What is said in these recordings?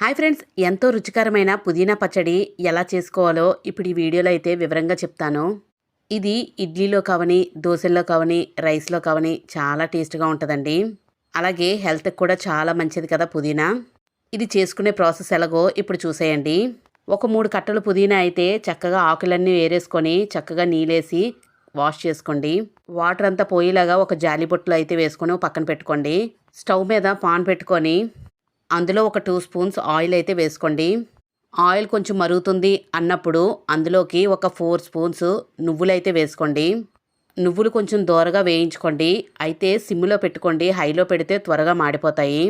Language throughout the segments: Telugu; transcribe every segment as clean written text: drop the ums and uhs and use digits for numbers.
హాయ్ ఫ్రెండ్స్, ఎంతో రుచికరమైన పుదీనా పచ్చడి ఎలా చేసుకోవాలో ఇప్పుడు ఈ వీడియోలో అయితే వివరంగా చెప్తాను. ఇది ఇడ్లీలో కావని, దోసల్లో కావని, రైస్లో కావని చాలా టేస్ట్గా ఉంటుందండి. అలాగే హెల్త్కి కూడా చాలా మంచిది కదా పుదీనా. ఇది చేసుకునే ప్రాసెస్ ఎలాగో ఇప్పుడు చూసేయండి. ఒక 3 కట్టలు పుదీనా అయితే చక్కగా ఆకులన్నీ వేరేసుకొని చక్కగా నీళ్ళేసి వాష్ చేసుకోండి. వాటర్ అంతా పోయేలాగా ఒక జాలి బొట్టులో అయితే వేసుకొని పక్కన పెట్టుకోండి. స్టవ్ మీద పాన్ పెట్టుకొని అందులో ఒక 2 స్పూన్స్ ఆయిల్ అయితే వేసుకోండి. ఆయిల్ కొంచెం మరుగుతుంది అన్నప్పుడు అందులోకి ఒక 4 స్పూన్స్ నువ్వులైతే వేసుకోండి. నువ్వులు కొంచెం దోరగా వేయించుకోండి. అయితే సిమ్లో పెట్టుకోండి, హైలో పెడితే త్వరగా మాడిపోతాయి.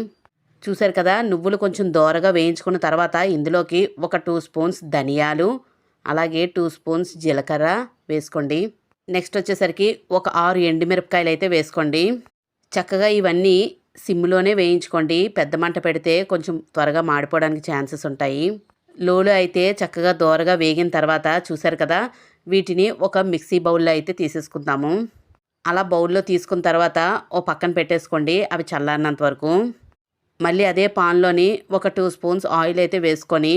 చూసారు కదా, నువ్వులు కొంచెం దోరగా వేయించుకున్న తర్వాత ఇందులోకి ఒక 2 స్పూన్స్ ధనియాలు, అలాగే 2 స్పూన్స్ జీలకర్ర వేసుకోండి. నెక్స్ట్ వచ్చేసరికి ఒక 6 ఎండుమిరపకాయలు అయితే వేసుకోండి. చక్కగా ఇవన్నీ సిమ్లోనే వేయించుకోండి. పెద్ద మంట పెడితే కొంచెం త్వరగా మాడిపోవడానికి ఛాన్సెస్ ఉంటాయి. లోలో అయితే చక్కగా దోరగా వేగిన తర్వాత చూసారు కదా, వీటిని ఒక మిక్సీ బౌల్లో అయితే తీసేసుకుందాము. అలా బౌల్లో తీసుకున్న తర్వాత ఓ పక్కన పెట్టేసుకోండి, అవి చల్లారినంత వరకు. మళ్ళీ అదే పాన్లోని ఒక 2 స్పూన్స్ ఆయిల్ అయితే వేసుకొని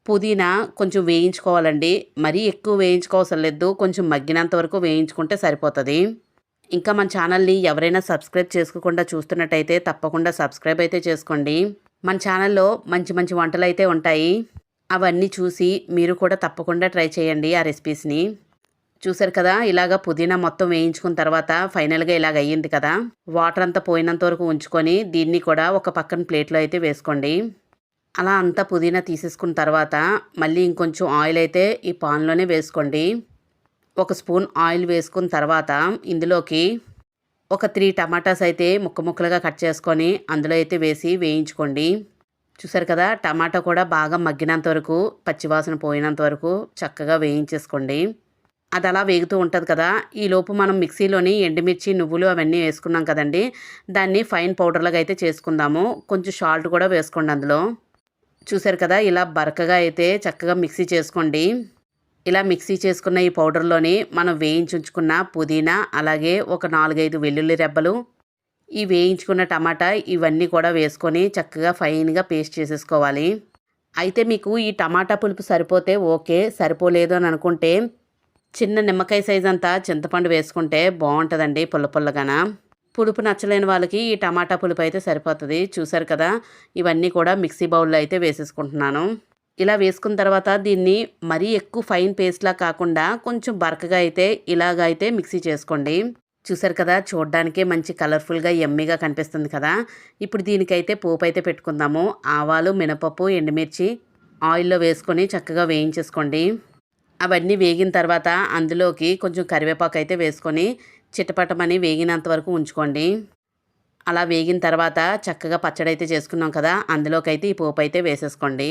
పుదీనా కొంచెం వేయించుకోవాలండి. మరీ ఎక్కువ వేయించుకోవసరం లేదు, కొంచెం మగ్గినంత వరకు వేయించుకుంటే సరిపోతుంది. ఇంకా మన ఛానల్ని ఎవరైనా సబ్స్క్రైబ్ చేసుకోకుండా చూస్తున్నట్టయితే తప్పకుండా సబ్స్క్రైబ్ అయితే చేసుకోండి. మన ఛానల్లో మంచి మంచి వంటలు అయితే ఉంటాయి, అవన్నీ చూసి మీరు కూడా తప్పకుండా ట్రై చేయండి ఆ రెసిపీస్ని. చూసారు కదా, ఇలాగ పుదీనా మొత్తం వేయించుకున్న తర్వాత ఫైనల్గా ఇలాగ అయ్యింది కదా. వాటర్ అంతా పోయినంత వరకు ఉంచుకొని దీన్ని కూడా ఒక పక్కన ప్లేట్లో అయితే వేసుకోండి. అలా అంతా పుదీనా తీసేసుకున్న తర్వాత మళ్ళీ ఇంకొంచెం ఆయిల్ అయితే ఈ పాన్లోనే వేసుకోండి. ఒక స్పూన్ ఆయిల్ వేసుకున్న తర్వాత ఇందులోకి ఒక 3 టమాటాస్ అయితే ముక్కలుగా కట్ చేసుకొని అందులో అయితే వేసి వేయించుకోండి. చూసారు కదా, టమాటా కూడా బాగా మగ్గినంత వరకు, పచ్చివాసన పోయినంత వరకు చక్కగా వేయించేసుకోండి. అది అలా వేగుతూ ఉంటుంది కదా, ఈలోపు మనం మిక్సీలోని ఎండుమిర్చి, నువ్వులు అవన్నీ వేసుకున్నాం కదండి, దాన్ని ఫైన్ పౌడర్లాగా అయితే చేసుకుందాము. కొంచెం సాల్ట్ కూడా వేసుకోండి అందులో. చూసారు కదా, ఇలా బరకగా అయితే చక్కగా మిక్సీ చేసుకోండి. ఇలా మిక్సీ చేసుకున్న ఈ పౌడర్లోని మనం వేయించుకున్న పుదీనా, అలాగే ఒక 4-5 వెల్లుల్లి రెబ్బలు, ఈ వేయించుకున్న టమాటా ఇవన్నీ కూడా వేసుకొని చక్కగా ఫైన్గా పేస్ట్ చేసేసుకోవాలి. అయితే మీకు ఈ టమాటా పులుపు సరిపోతే ఓకే, సరిపోలేదు అని అనుకుంటే చిన్న నిమ్మకాయ సైజ్ అంతా చింతపండు వేసుకుంటే బాగుంటుందండి పుల్లగాన. పులుపు నచ్చలేని వాళ్ళకి ఈ టమాటా పులుపు అయితే సరిపోతుంది. చూసారు కదా, ఇవన్నీ కూడా మిక్సీ బౌల్లో అయితే వేసేసుకుంటున్నాను. ఇలా వేసుకున్న తర్వాత దీన్ని మరీ ఎక్కువ ఫైన్ పేస్ట్లా కాకుండా కొంచెం బరకగా అయితే ఇలాగ అయితే మిక్సీ చేసుకోండి. చూసారు కదా, చూడడానికే మంచి కలర్ఫుల్గా యమ్మీగా కనిపిస్తుంది కదా. ఇప్పుడు దీనికైతే పోపు అయితే పెట్టుకుందాము. ఆవాలు, మినపప్పు, ఎండుమిర్చి ఆయిల్లో వేసుకొని చక్కగా వేయించేసుకోండి. అవన్నీ వేగిన తర్వాత అందులోకి కొంచెం కరివేపాకు అయితే వేసుకొని చిటపటమని వేగినంత వరకు ఉంచుకోండి. అలా వేగిన తర్వాత చక్కగా పచ్చడి అయితే చేసుకున్నాం కదా, అందులోకి అయితే ఈ పోపు అయితే వేసేసుకోండి.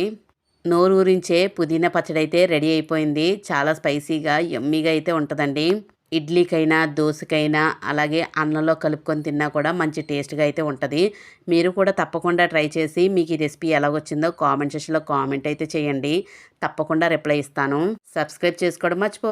నోరు ఊరించే పుదీనా పచ్చడి అయితే రెడీ అయిపోయింది. చాలా స్పైసీగా యమ్మీగా అయితే ఉంటుందండి. ఇడ్లీకైనా, దోశకైనా, అలాగే అన్నంలో కలుపుకొని తిన్నా కూడా మంచి టేస్ట్గా అయితే ఉంటుంది. మీరు కూడా తప్పకుండా ట్రై చేసి మీకు ఈ రెసిపీ ఎలాగొచ్చిందో కామెంట్ సెక్షన్లో కామెంట్ అయితే చేయండి. తప్పకుండా రిప్లై ఇస్తాను. సబ్స్క్రైబ్ చేసుకోవడం మర్చిపో